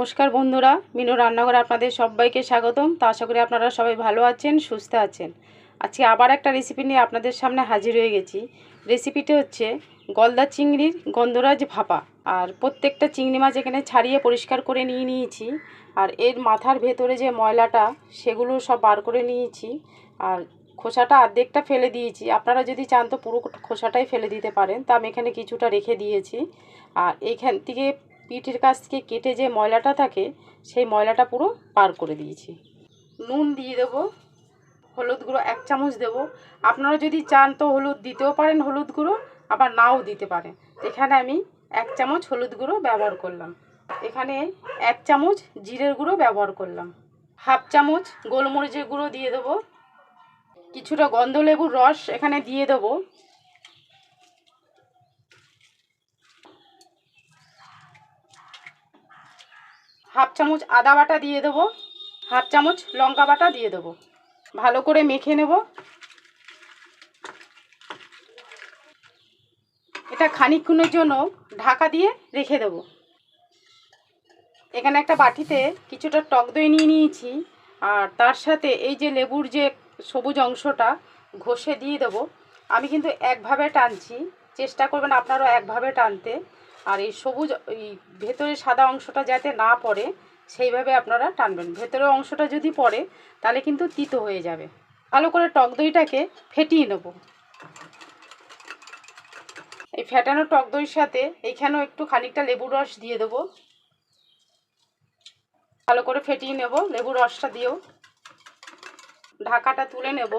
নমস্কার বন্ধুরা, মিনু রান্নাঘরে আপনাদের সবাইকে স্বাগতম। তো আশা করি আপনারা সবাই ভালো আছেন, সুস্থ আছেন। আজকে আবার একটা রেসিপি নিয়ে আপনাদের সামনে হাজির হয়ে গেছি। রেসিপিটি হচ্ছে গলদা চিংড়ির গন্ধরাজ ভাপা। আর প্রত্যেকটা চিংড়ি মাছ এখানে ছাড়িয়ে পরিষ্কার করে নিয়েছি। আর এর মাথার ভেতরে যে ময়লাটা সেগুলো সব বার করে নিয়েছি। আর খোসাটা অর্ধেকটা ফেলে দিয়েছি, আপনারা যদি চান তো পুরো খোসাটাই ফেলে দিতে পারেন। তা আমি এখানে কিছুটা রেখে দিয়েছি। আর এইখান থেকে পিঠের কাছ থেকে কেটে যে ময়লাটা থাকে সেই ময়লাটা পুরো বার করে দিয়েছি। নুন দিয়ে দেবো, হলুদ গুঁড়ো 1 চামচ দেবো। আপনারা যদি চান তো হলুদ দিতেও পারেন, হলুদ গুঁড়ো আবার নাও দিতে পারেন। এখানে আমি 1 চামচ হলুদ গুঁড়ো ব্যবহার করলাম। এখানে 1 চামচ জিরের গুঁড়ো ব্যবহার করলাম। হাফ চামচ গোলমরিচের গুঁড়ো দিয়ে দেবো। কিছুটা গন্ধলেবুর রস এখানে দিয়ে দেবো। হাফ চামচ আদা বাটা দিয়ে দেবো। হাফ চামচ লঙ্কা বাটা দিয়ে দেবো। ভালো করে মেখে নেব। এটা খানিকক্ষণের জন্য ঢাকা দিয়ে রেখে দেব। এখানে একটা বাটিতে কিছুটা টক দই নিয়ে নিয়েছি। আর তার সাথে এই যে লেবুর যে সবুজ অংশটা ঘষে দিয়ে দেবো। আমি কিন্তু একভাবে টানছি, চেষ্টা করবেন আপনারাও একভাবে টানতে। আর এই সবুজ এই ভেতরে সাদা অংশটা যাতে না পড়ে সেইভাবে আপনারা টানবেন। ভেতরের অংশটা যদি পড়ে তাহলে কিন্তু তিতো হয়ে যাবে। ভালো করে টক দইটাকে ফেটিয়ে নেব। এই ফেটানো টক দইয়ের সাথে এইখানেও একটু খানিকটা লেবুর রস দিয়ে দেবো। ভালো করে ফেটিয়ে নেব লেবুর রসটা দিয়েও। ঢাকাটা তুলে নেব।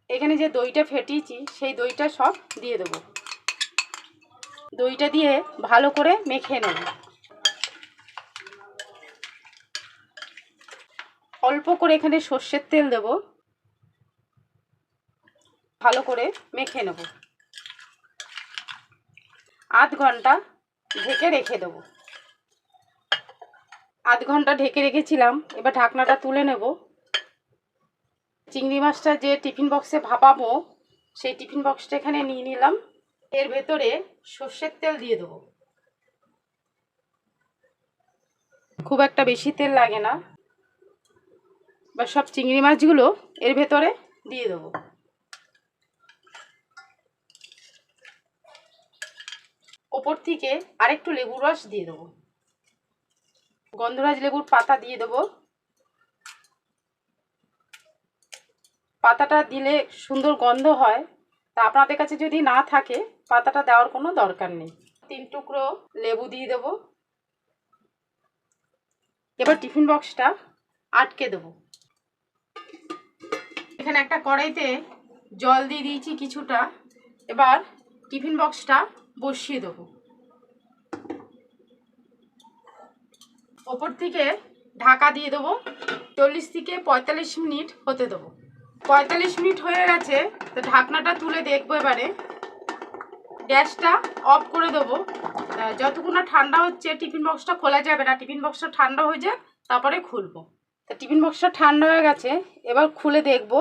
এখানে যে দইটা ফেটিয়েছি সেই দইটা সব দিয়ে দেবো। দইটা দিয়ে ভালো করে মেখে নেব। অল্প করে এখানে সর্ষের তেল দেব। ভালো করে মেখে নেব। আধ ঘন্টা ঢেকে রেখে দেবো। আধ ঘন্টা ঢেকে রেখেছিলাম, এবার ঢাকনাটা তুলে নেব। চিংড়ি মাছটা যে টিফিন বক্সে ভাপাবো সেই টিফিন বক্সটা এখানে নিয়ে নিলাম। এর ভেতরে সর্ষের তেল দিয়ে দেবো। খুব একটা বেশি তেল লাগে না। বা সব চিংড়ি মাছগুলো এর ভেতরে দিয়ে দেবো। ওপর থেকে আরেকটু লেবুর রস দিয়ে দেবো। গন্ধরাজ লেবুর পাতা দিয়ে দেবো। পাতাটা দিলে সুন্দর গন্ধ হয়। তা আপনাদের কাছে যদি না থাকে পাতাটা দেওয়ার কোনো দরকার নেই। 3 টুকরো লেবু দিয়ে দেবো। এবার টিফিন বক্সটা আটকে দেবো। এখানে একটা কড়াইতে জল দিয়ে দিয়েছি কিছুটা। এবার টিফিন বক্সটা বসিয়ে দেবো। ওপর থেকে ঢাকা দিয়ে দেবো। 40 থেকে 45 মিনিট হতে দেবো। 45 মিনিট হয়ে গেছে, তো ঢাকনাটা তুলে দেখবো। এবারে গ্যাসটা অফ করে দেবো। যতক্ষণ না ঠান্ডা হচ্ছে টিফিন বক্সটা খোলা যাবে না। টিফিন বক্সটা ঠান্ডা হয়ে যাক তারপরে খুলবো। তো টিফিন বক্সটা ঠান্ডা হয়ে গেছে, এবার খুলে দেখবো।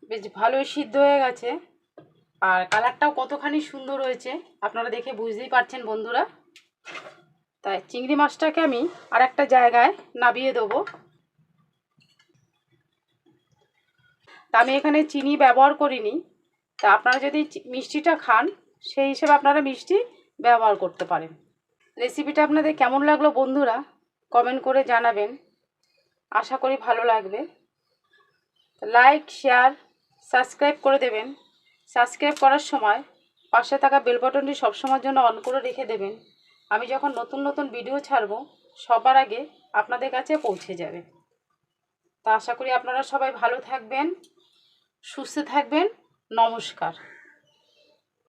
বেশ ভালোই সিদ্ধ হয়ে গেছে। আর কালারটাও কতখানি সুন্দর হয়েছে আপনারা দেখে বুঝতেই পারছেন বন্ধুরা। তাই চিংড়ি মাছটাকে আমি আর একটা জায়গায় নামিয়ে দেবো। তা আমি এখানে চিনি ব্যবহার করিনি। তা আপনারা যদি মিষ্টিটা খান সেই হিসেবে আপনারা মিষ্টি ব্যবহার করতে পারেন। রেসিপিটা আপনাদের কেমন লাগলো বন্ধুরা কমেন্ট করে জানাবেন। আশা করি ভালো লাগবে। লাইক, শেয়ার, সাবস্ক্রাইব করে দেবেন। সাবস্ক্রাইব করার সময় পাশে থাকা বেল বাটনটি সবসময়ের জন্য অন করে রেখে দেবেন। আমি যখন নতুন নতুন ভিডিও ছাড়বো সবার আগে আপনাদের কাছে পৌঁছে যাবে। তা আশা করি আপনারা সবাই ভালো থাকবেন, সুস্থ থাকবেন। নমস্কার।